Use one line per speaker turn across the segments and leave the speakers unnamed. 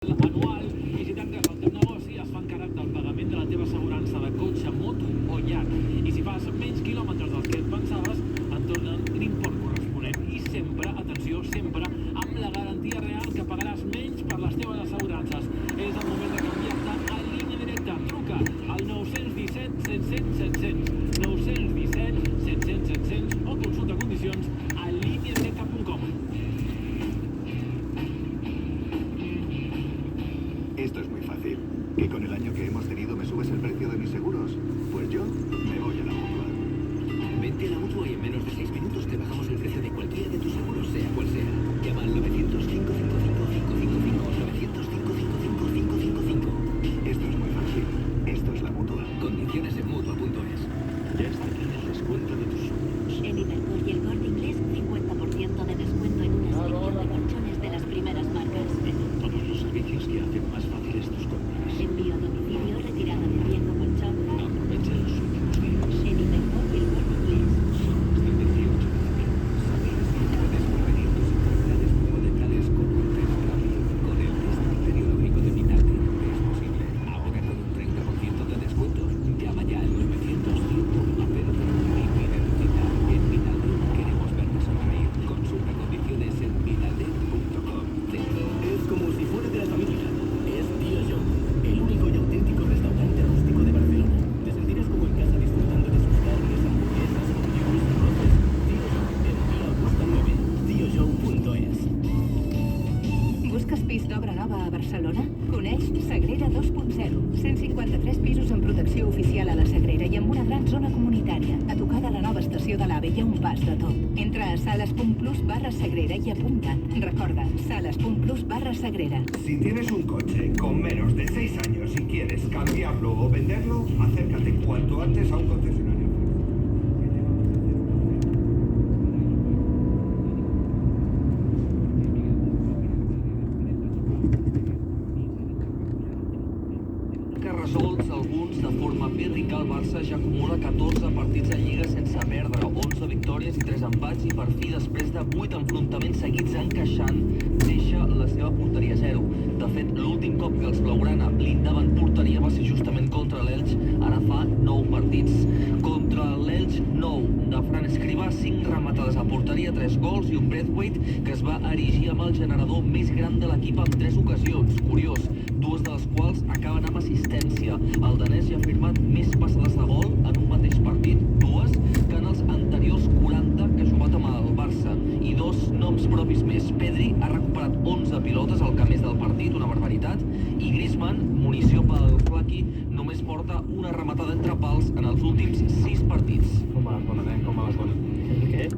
anual i si tanques el teu negoci es fan càrrec del pagament de la teva assegurança de cotxe, moto o iat. I si fas menys quilòmetres dels que et pensaves, et tornen l'import corresponent. I sempre, atenció, sempre amb la garantia real que pagaràs menys per les teves assegurances. És el moment de canviar-te a línia directa. Truca al 917 700 700 917 700 700 o consulta condicions a lineadirecta.com.
Esto es muy fácil. ¿Que con el año que hemos tenido me subes el precio de mis seguros? Pues yo me voy a la Mutua.
Vente a la Mutua y en menos de 6 minutos te bajamos el precio de cualquiera de tus seguros, sea cual sea. Llama al 900 555 555 900 555 555.
Esto es muy fácil. Esto es la Mutua.
Condiciones en Mutua.es.
Ya está aquí el descuento de tus seguros.
En Hipercor y el Corte Inglés, 50% de descuento en una selección de colchones de las primeras marcas.
Todos los servicios que hacen más fáciles tus compras.
Envío a domicilio, retirada de viejo colchón.
Aprovecha los últimos días.
En Hipercor y el Corte Inglés.
Solo hasta el 18 de febrero.
¿Sabías que puedes prevenir tus enfermedades bucodentales con un test rápido? Con el test bacteriológico de Vitality es posible. Ahora con un 30% de descuento. Llama ya al 900 101 000 y pide tu cita. En Vitality queremos verte sonreír. Consulta condiciones en vitality.com. Es como si fuera de la familia. Es Tío John, el único y auténtico restaurante rústico de Barcelona. Te sentirás como en casa disfrutando de sus carnes, hamburguesas, burgers, arroces. Tío John, en Via Augusta 9, tiojohn.es.
Busques pis d'obra nova a Barcelona? Coneix Sagrera 2.0. 153 pisos en protecció oficial a la Sagrera i amb una gran zona comunitària. A tocar de la nova estació de l'AVE hi ha un pas de tot. Entra a sales.plus/Sagrera i apunta't. Recorda, sales.plus/Sagrera.
Si tienes un coche con menos de 6 años y quieres cambiarlo o venderlo, acércate cuanto antes a un concesionario.
Que resolts alguns de forma pírrica, el Barça ja acumula 14 partits a Lliga sense perdre, 11 victòries i 3 empats i per fi, després de 8 enfrontaments seguits encaixant, deixa la seva porteria a 0. De fet, l'últim cop que els blaugrana blindaven porteria va ser justament contra l'Elx, ara fa 9 partits. Contra l'Elx, 9. De Fran Escrivà, 5 rematades a porteria, 3 gols i un Braithwaite que es va erigir amb el generador més gran de l'equip en 3 ocasions. Curiós, 2 de les quals acaben amb assistència. El danès ja ha firmat més passades de gol en un mateix partit, 2 que en els anteriors 40 que ha jugat amb el Barça. I 2 noms propis més. Pedri ha recuperat 11 pilotes al que més del partit, una barbaritat, i Griezmann, munició pel Flaqui, només porta una rematada entre pals en els últims 6 partits.
Com va les bones, Com va les bones?
¿Qué?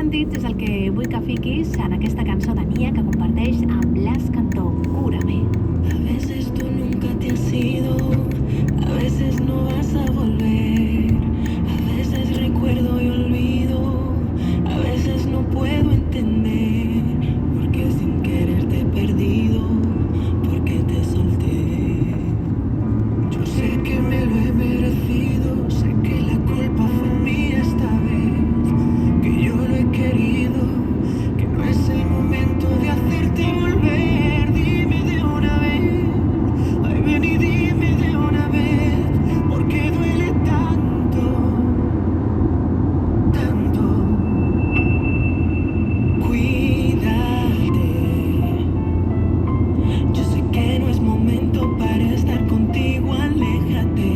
sentits és el que vull que fiquis en aquesta cançó de Nia que comparteix amb Blas Cantó, Cúrame.
A veces tú nunca te has ido, a veces no vas a volver, a veces recuerdo y olvido, a veces no puedo entender, porque sin querer te he perdido, porque te solté. Yo sé que me lo he merecido, sé que la culpa fue mía esta vez, que yo lo he querido, que no es el momento de hacerte volver. Dime de una vez, ay ven y dime de una vez, porque duele tanto, tanto. Cuídate, yo sé que no es momento para estar contigo, aléjate,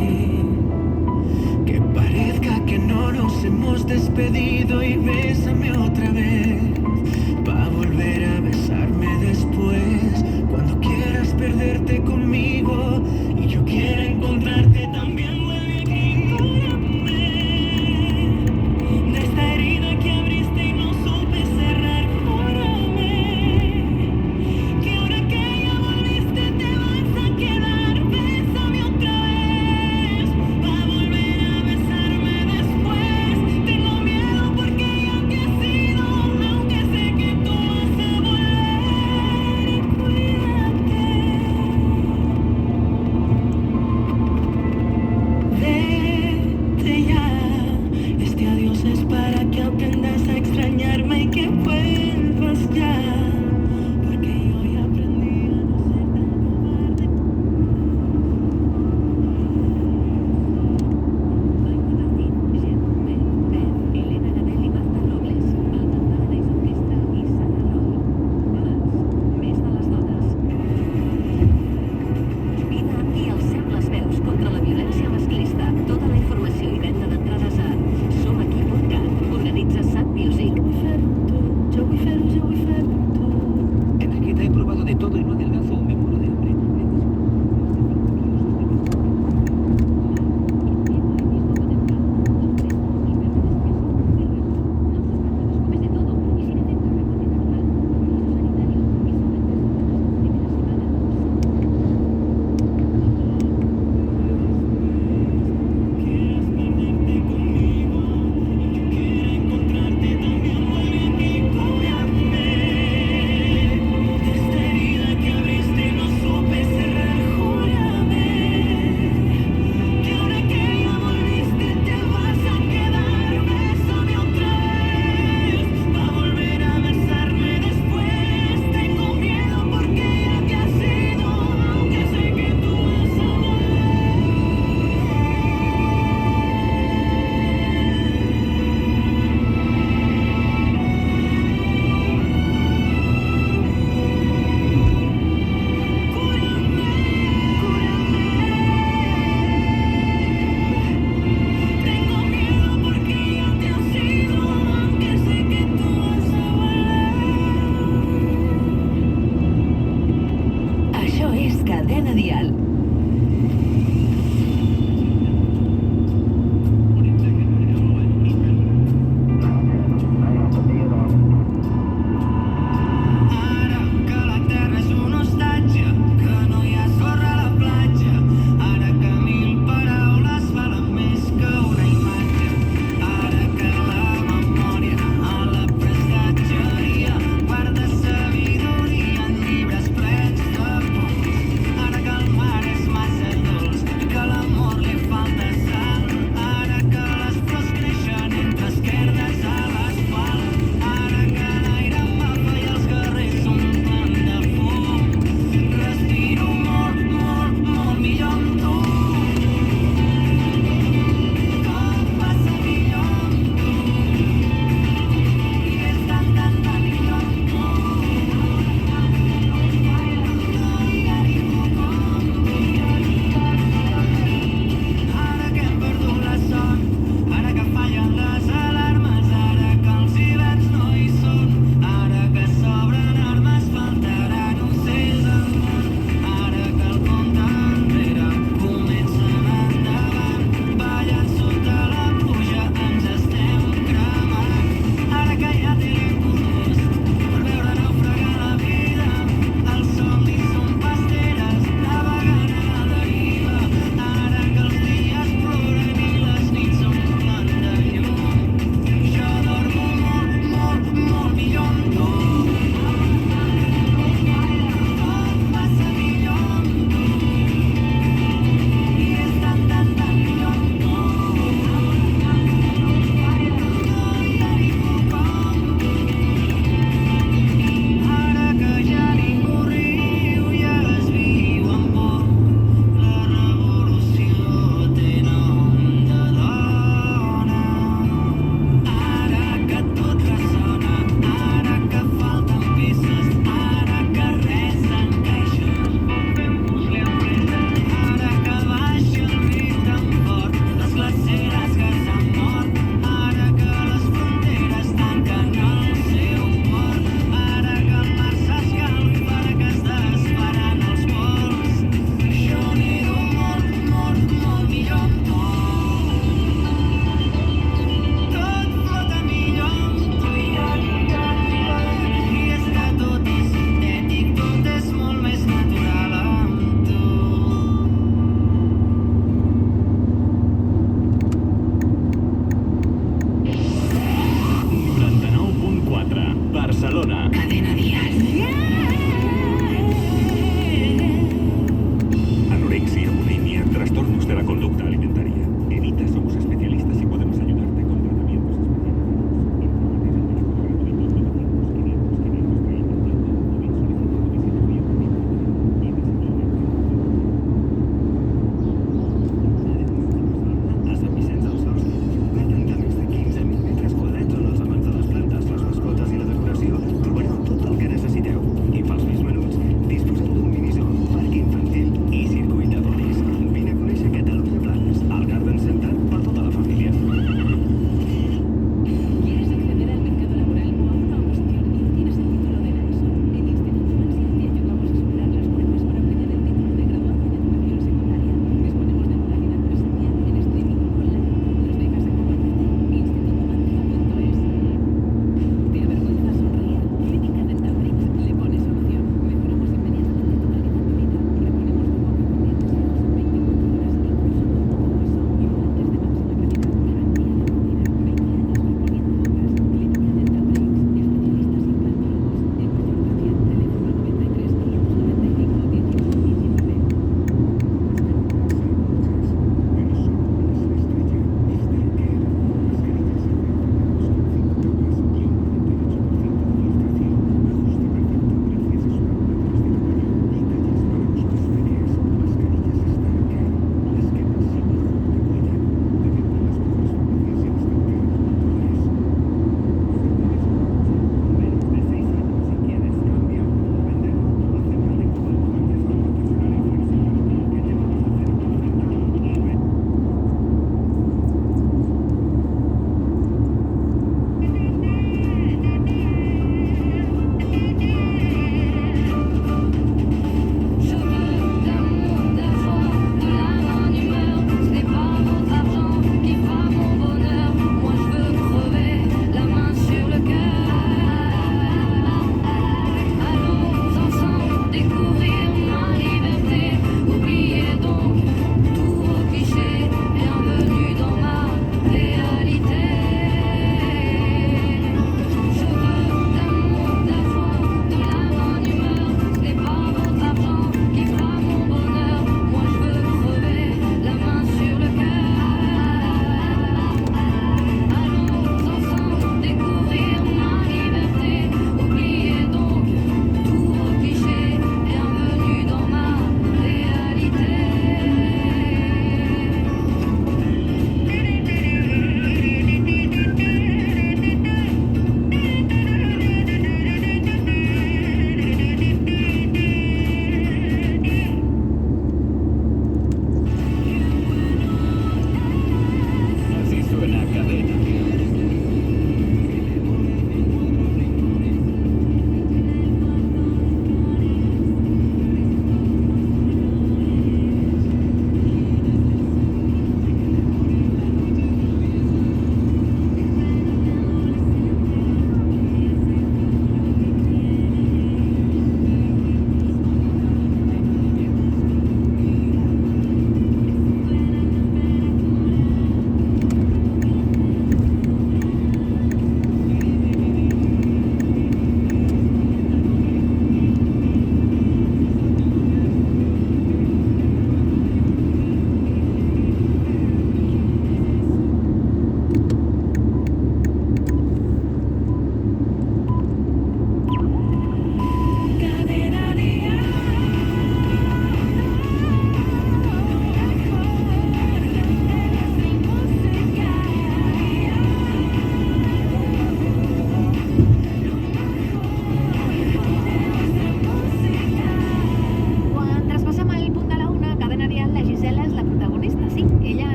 que parezca que no nos hemos despedido y bésame otra vez, pa' volver a besarme después, cuando quieras perderte conmigo y yo quiera encontrarte también. Vuelve aquí, cúrame de esta herida que abriste y no supe cerrar. Júrame que ahora que ya volviste te vas a quedar. Bésame otra vez, pa' volver a besarme después. Tengo miedo porque ya te has ido, aunque sé que tú vas a volver. Y cuídate, vete ya. Este adiós es para que aprendas a extrañarme y que vuelvas ya, porque yo ya aprendí a no ser tan cobarde.
Maite Martín, Jen, Beth, Elena Gadel i Marta Robles, Alma Paradise Orquestra i Sara Roll. Més de les dones. Vine i alcem les veus contra la violència masclista. Tota la informació i venda d'entrades a somaquí.cat. Organitza Sat Music.
Yo vull fer-ho amb tu.
En la dieta he probado de todo y no adelgazo, me muero de hambre.
Quieres perderte conmigo y yo quiera encontrarte también. Vuelve aquí, cúrame de esta herida que abriste y no supe cerrar. Júrame que ahora que ya volviste te vas a quedar. Bésame otra vez, pa' volver a besarme después. Tengo miedo porque ya te has ido, aunque sé que tú vas a volver. Tengo miedo porque ya te has ido, aunque sé que tú vas a volver.
Això és Cadena Dial.
Ara que la terra és un hostatge, que no hi ha sorra a la platja, ara que 1000 paraules valen més que una imatge, ara que la memòria a la prestatgeria guarda sabidoria en llibres plens de punts, ara que el mar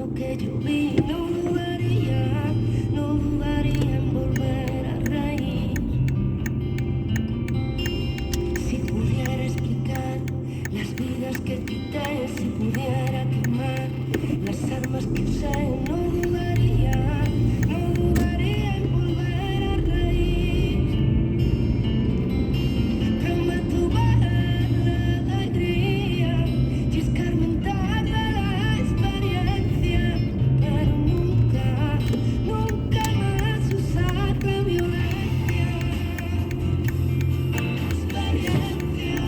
lo que yo vi, no dudaría en volver a reír. Si pudiera explicar las vidas que quité, si pudiera quemar las armas que usé, no dudaría en volver a reír. Prometo ver la alegría y escarmentar de la experiencia, pero nunca más usar la violencia. Experiencia,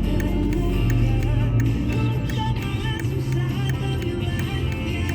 pero nunca más usar la violencia.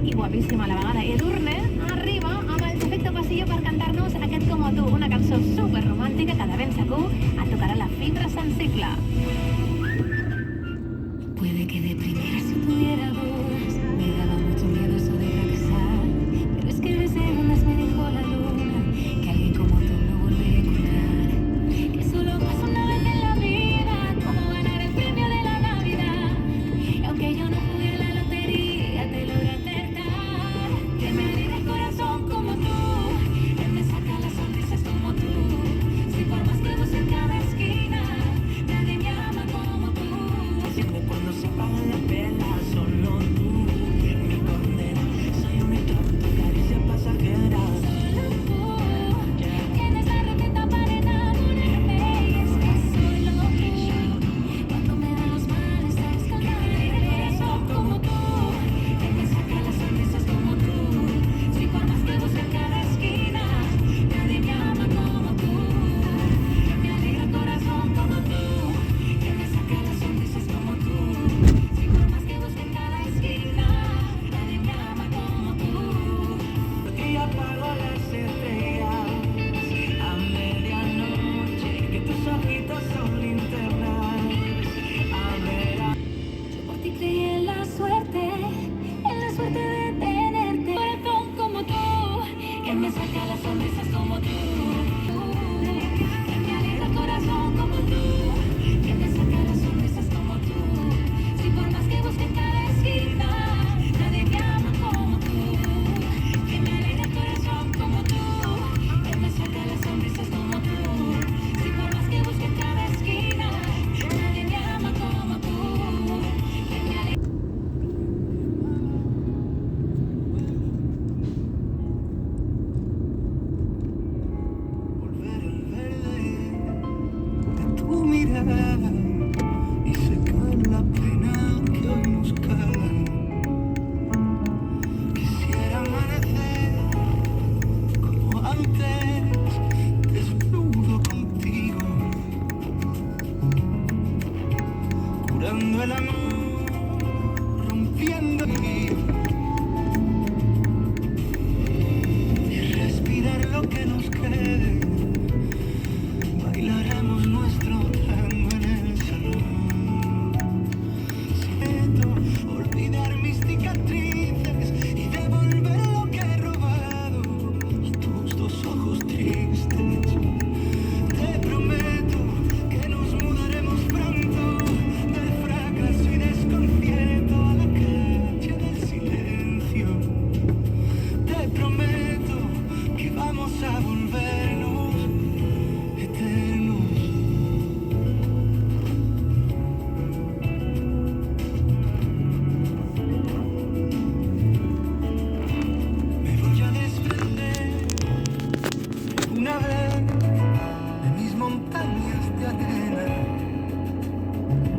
i guapíssima a la vegada. Edurne arriba amb el Efecto Pasillo per cantar-nos aquest Com tu, una cançó superromàntica que de ben segur et tocarà la fibra sensible.